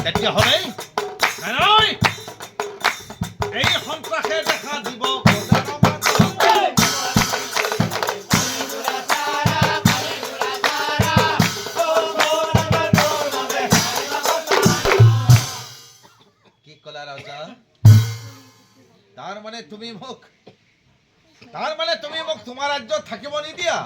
তেতিয়াহ'লে এই সন্ত্ৰাসে দেখা দিব কি ক'লা ৰজা তাৰ মানে তুমি মোক তোমাৰ ৰাজ্যত থাকিব নিদিয়া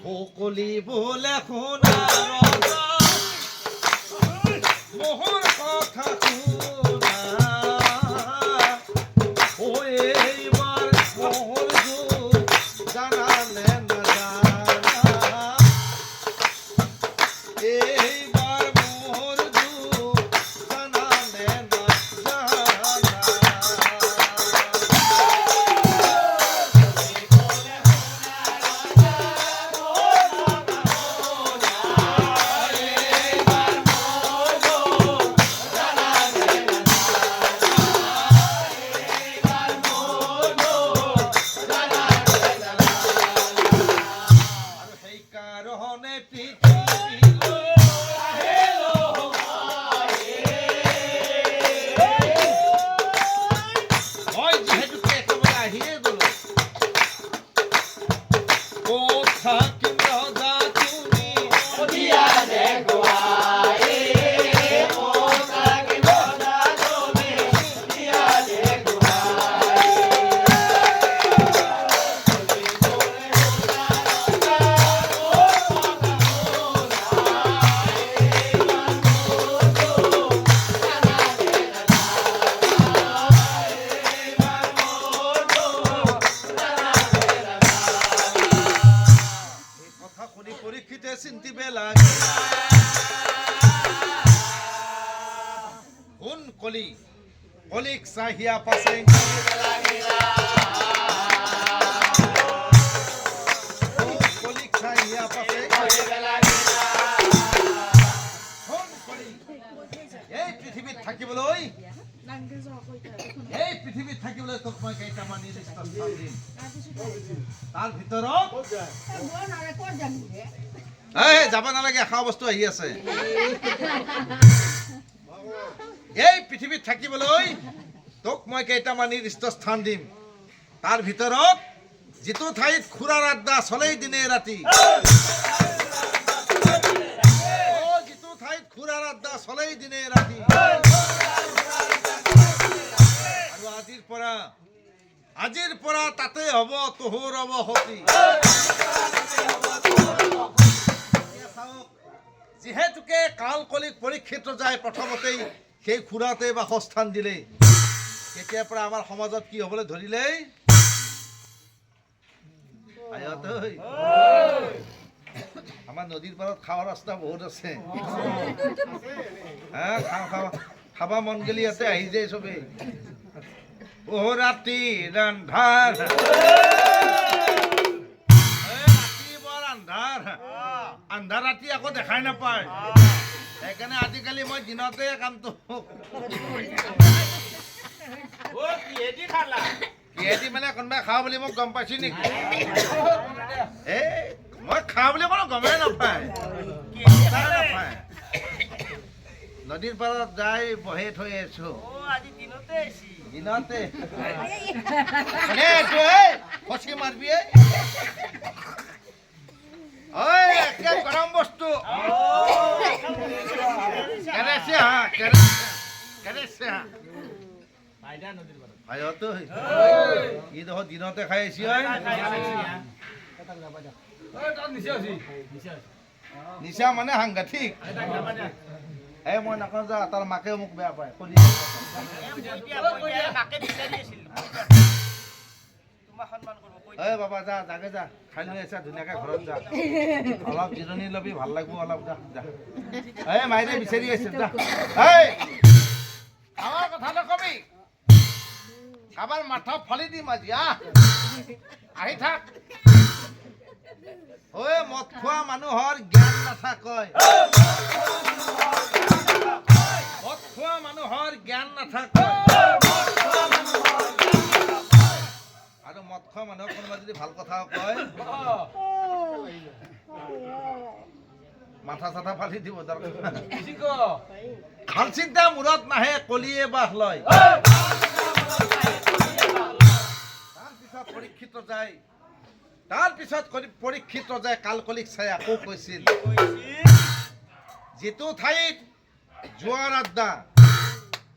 সকলি বোলে শুনা ৰজা মোহৰ কথা শুনা ঐ এইবাৰ মোহৰ যুগ জানানে নাজানা এইবাৰ মোহৰ যুগ জানানে নাজানা কলিক চাহিয়া পাছে কলিক চাহিয়া পাছে এই পৃথিৱীত থাকিবলৈ তোক মই কেইটামান নিৰ্দিষ্ট স্থান দিম তাৰ ভিতৰত যাব নালাগে খোৱা বস্তু আহি আছে এই পৃথিৱীত থাকিবলৈ তোক মই কেইটামান নিৰ্দিষ্ট স্থান দিম তাৰ ভিতৰত যিটো ঠাইত খুৰাৰ আড্ডা চলেই দিনে ৰাতি যিটো ঠাইত খুৰাৰ আড্ডা চলেই দিনে ৰাতি আৰু আজিৰ পৰা তাতে হ'ব তোহৰ হ'ব সতী যিহেতুকে কাল কলিক পৰীক্ষিত যায় প্ৰথমতেই সেই খুৰাতে বাসস্থান দিলে কেতিয়াৰ পৰা আমাৰ সমাজত কি হ'বলৈ ধৰিলে আমাৰ নদীৰ পাৰত খাৱাৰ ৰাস্তা বহুত আছে খাবা মন গেলি ইয়াতে আহি যায় চবেই ৰাতি ৰান্ধাৰ আন্ধাৰ ৰাতি আকৌ দেখাই নাপায় সেইকাৰণে আজিকালি মই দিনতে কামটো কিহেদি মানে কোনোবাই খাওঁ বুলি মোক গম পাইছি নেকি মই খাওঁ বুলি কোনো গমেই নাপায় নদীৰ পাৰত যাই বহে থৈ আছো দিনতে ফচি মাৰবি গৰম বস্তু দিনতে খাই আছি নিচা মানে সাংঘাতিক মই নকওঁ যা তাৰ মাকে মোক বেয়া পায় বাবা যা জাগে যা খাই লৈ আছা ধুনীয়াকে ঘৰত যা অলপ জিৰণি লবি ভাল লাগিব অলপ যা যা মাইৰে বিচাৰি আছে যা আমাৰ কথা নকবি কাবাৰ মাথা ফালি দিম আজি আহি থাক মদ খোৱা মানুহৰ জ্ঞান নাথাকয় মদ খোৱা মানুহৰ জ্ঞান নাথাকয় আৰু মদ খোৱা মানুহক কোনোবা যদি ভাল কথা কয় মাথা চাথা ফালি দিব ভাল চিন্তা মূৰত নাহে কলিয়ে বাহ লয় তাৰ পিছত পৰীক্ষিত যায় কালকলিক চাই আকৌ কৈছিল যিটো ঠাইত জুৱাৰ আড্ডা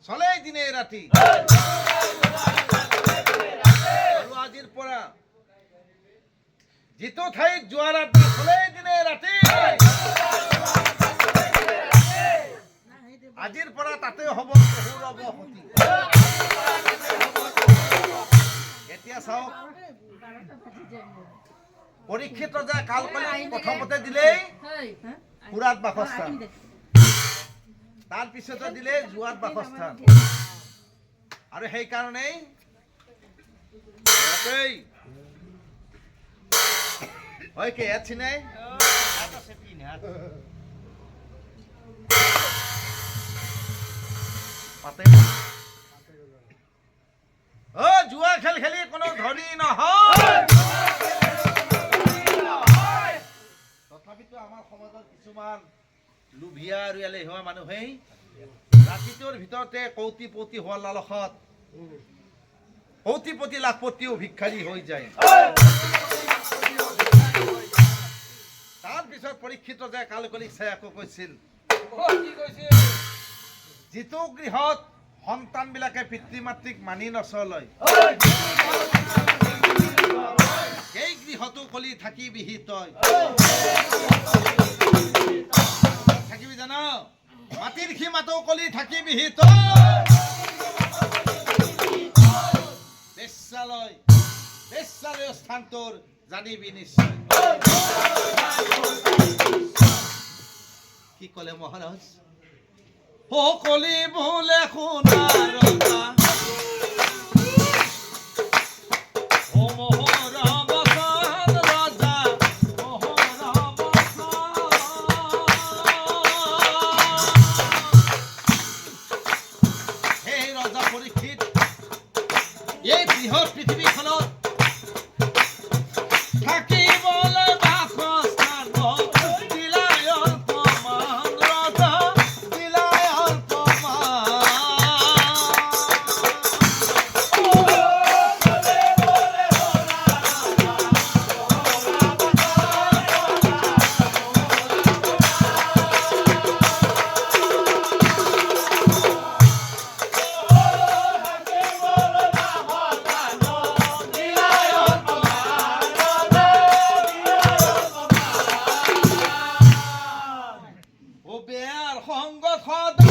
চলে দিনে ৰাতি আৰু আজিৰ পৰা যিটো ঠাইত জুৱাৰ আড্ডা চলে দিনে ৰাতি আজিৰ পৰা তাতে হ'ব সৌৰভ সতী এতিয়া চাওক পৰীক্ষিত যে কালকলিক প্ৰথমতে দিলেই খুৰাত বাসস্থান তাৰ পিছতে দিলে জুৱাত বাসস্থান আৰু সেইকাৰণেই হয় কি ইয়াত চিনাই জুৱা খেল খেলি কোনো ধনী নহয় তথাপিতো আমাৰ সমাজৰ কিছুমান লোভিয়া আৰু এলেহুৱা মানুহেই ৰাতিটোৰ ভিতৰতে কৌটিপতি হোৱাৰ লালসত কৌটিপতি লাখপতিও ভিক্ষাৰী হৈ যায় তাৰ পিছত পৰীক্ষিত যে কালকলিক চাই আকৌ কৈছিল যিটো গৃহত সন্তান বিলাকে পিতৃ মাতৃক মানি নচলয় সেই গৃহতো কলি থাকিবিহি তই থাকিবি জান মাটিৰ সীমাতো কলি থাকিবিহি তই বেশ্যালয় স্থান তোৰ জানিবি নিশ্চয় কি কলে মহাৰাজ সকলি বোলে শুনাৰ এই বৃহৎ পৃথিৱীখনত থাকিবলৈ বাসস্থান দিলাই অল্পমান ৰজা দিলাই সংগ সদা